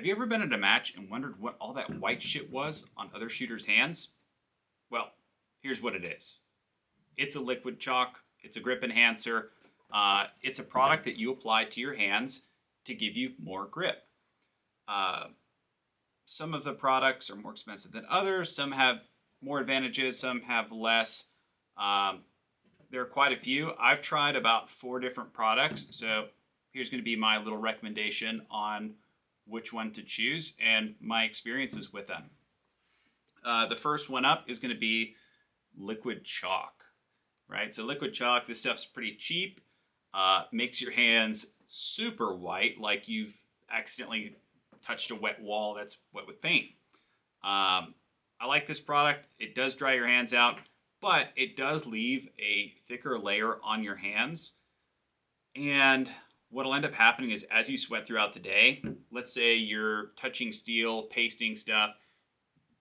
Have you ever been at a match and wondered what all that white shit was on other shooters' hands? Well, here's what it is. It's a liquid chalk. It's a grip enhancer. It's a product that you apply to your hands to give you more grip. Uh, some of the products are more expensive than others. Some have more advantages. Some have less. Um, there are quite a few. I've tried about 4 different products. So here's going to be my little recommendation on which one to choose and my experiences with them. The first one up is going to be liquid chalk, right? So liquid chalk, this stuff's pretty cheap. Makes your hands super white, like you've accidentally touched a wet wall that's wet with paint. I like this product. It does dry your hands out, but it does leave a thicker layer on your hands. And what'll end up happening is as you sweat throughout the day, let's say you're touching steel, pasting stuff,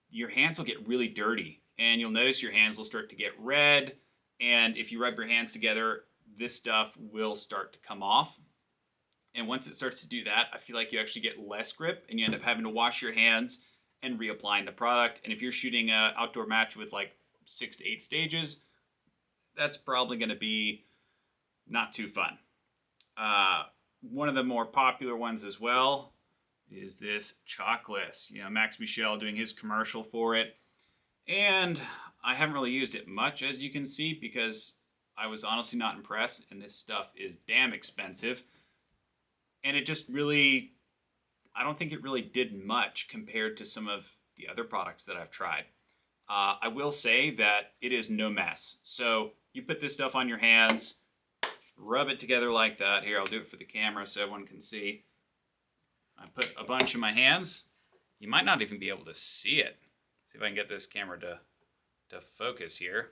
your hands will get really dirty and you'll notice your hands will start to get red. And if you rub your hands together, this stuff will start to come off. And once it starts to do that, I feel like you actually get less grip and you end up having to wash your hands and reapplying the product. And if you're shooting an outdoor match with like 6 to 8 stages, that's probably going to be not too fun. One of the more popular ones as well is this Chalkless. Max Michel doing his commercial for it. And I haven't really used it much, as you can see, because I was honestly not impressed. And this stuff is damn expensive. And it just really, I don't think it really did much compared to some of the other products that I've tried. I will say that it is no mess. So you put this stuff on your hands, rub it together like that. Here, I'll do it for the camera so everyone can see. I put a bunch in my hands. You might not even be able to see it. See if I can get this camera to focus here.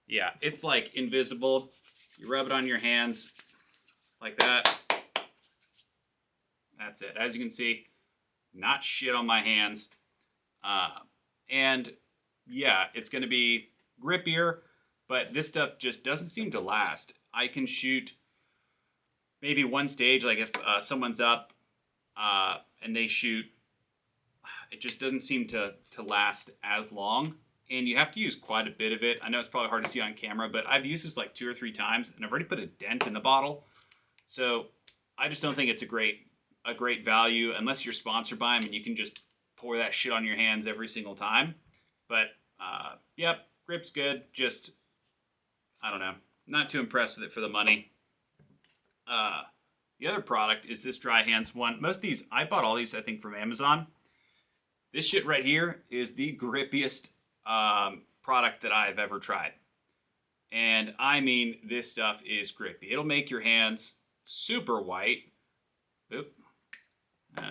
Yeah, it's like invisible. You rub it on your hands like that. That's it. As you can see, not shit on my hands. And yeah, it's going to be grippier, but this stuff just doesn't seem to last. I can shoot maybe one stage, like if someone's up and they shoot, it just doesn't seem to last as long. And you have to use quite a bit of it. I know it's probably hard to see on camera, but I've used this like 2 or 3 times, and I've already put a dent in the bottle. So I just don't think it's a great value unless you're sponsored by them and you can just pour that shit on your hands every single time. But yep, grip's good. Just, I don't know, not too impressed with it for the money. The other product is this dry hands one. Most of these, I bought all these, I think, from Amazon. This shit right here is the grippiest product that I've ever tried. And I mean, this stuff is grippy. It'll make your hands super white. Oop.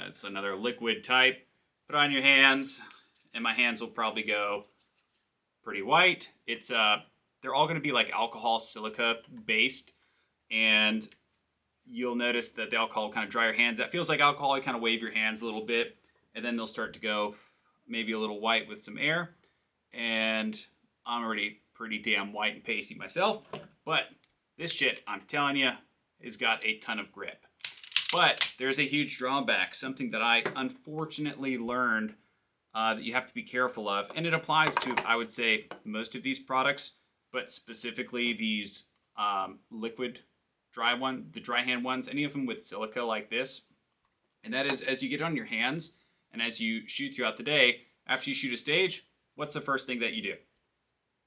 It's another liquid type. Put it on your hands, and my hands will probably go pretty white. It's they're all going to be like alcohol silica based, and you'll notice that the alcohol will kind of dry your hands. That feels like alcohol. You kind of wave your hands a little bit, and then they'll start to go maybe a little white with some air. And I'm already pretty damn white and pasty myself, but this shit, I'm telling you, has got a ton of grip. But there's a huge drawback, something that I unfortunately learned that you have to be careful of. And it applies to, I would say, most of these products, but specifically these liquid the dry hand ones, any of them with silica like this. And that is, as you get on your hands and as you shoot throughout the day, after you shoot a stage, what's the first thing that you do?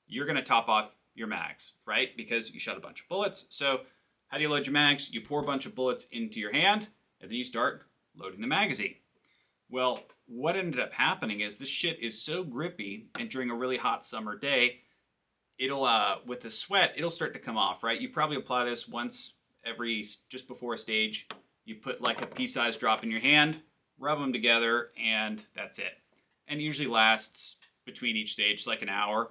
You're going to top off your mags, right? Because you shot a bunch of bullets. So how do you load your mags? You pour a bunch of bullets into your hand, and then you start loading the magazine. Well, what ended up happening is this shit is so grippy, and during a really hot summer day, it'll, with the sweat, it'll start to come off, right? You probably apply this once just before a stage. You put like a pea-sized drop in your hand, rub them together, and that's it. And it usually lasts between each stage like an hour.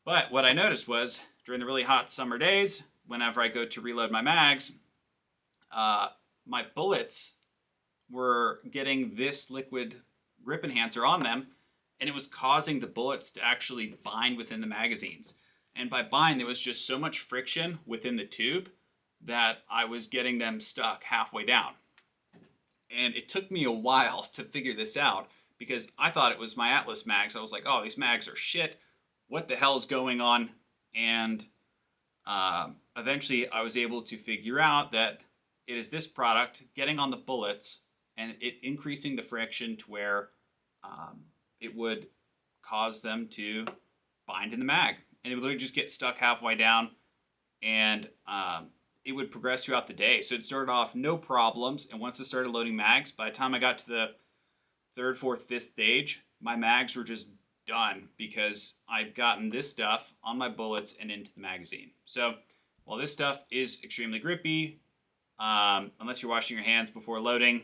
But what I noticed was during the really hot summer days, whenever I go to reload my mags, my bullets were getting this liquid grip enhancer on them, and it was causing the bullets to actually bind within the magazines. And by bind, there was just so much friction within the tube that I was getting them stuck halfway down. And it took me a while to figure this out because I thought it was my Atlas mags. I was like, oh, these mags are shit. What the hell is going on? And eventually I was able to figure out that it is this product getting on the bullets and it increasing the friction to where it would cause them to bind in the mag. And it would literally just get stuck halfway down, and it would progress throughout the day. So it started off no problems, and once I started loading mags, by the time I got to the third, fourth, fifth stage, my mags were just done because I'd gotten this stuff on my bullets and into the magazine. So while this stuff is extremely grippy, unless you're washing your hands before loading,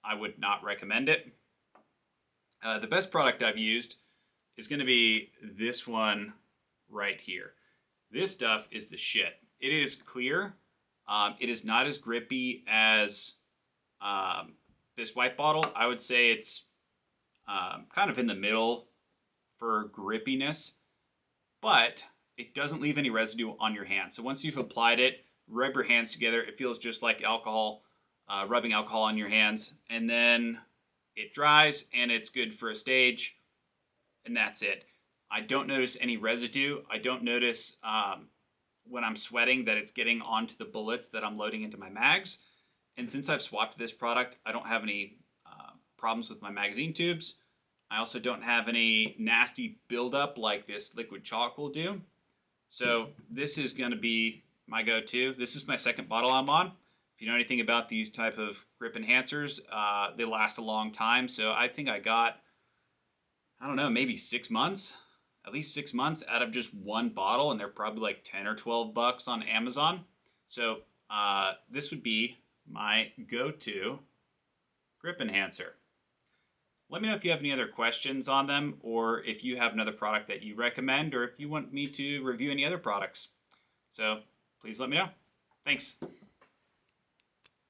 I would not recommend it. The best product I've used is going to be this one right here. This stuff is the shit. It is clear. It is not as grippy as this white bottle. I would say it's kind of in the middle for grippiness, but it doesn't leave any residue on your hand. So once you've applied it, rub your hands together. It feels just like alcohol, rubbing alcohol on your hands, and then it dries and it's good for a stage, and that's it. I don't notice any residue. I don't notice when I'm sweating that it's getting onto the bullets that I'm loading into my mags. And since I've swapped this product, I don't have any problems with my magazine tubes. I also don't have any nasty buildup like this liquid chalk will do. So this is going to be my go-to. This is my second bottle I'm on. If you know anything about these type of grip enhancers, they last a long time. So I think I got, I don't know, maybe 6 months, at least 6 months out of just one bottle, and they're probably like 10 or 12 bucks on Amazon. So this would be my go-to grip enhancer. Let me know if you have any other questions on them, or if you have another product that you recommend, or if you want me to review any other products. So please let me know. Thanks.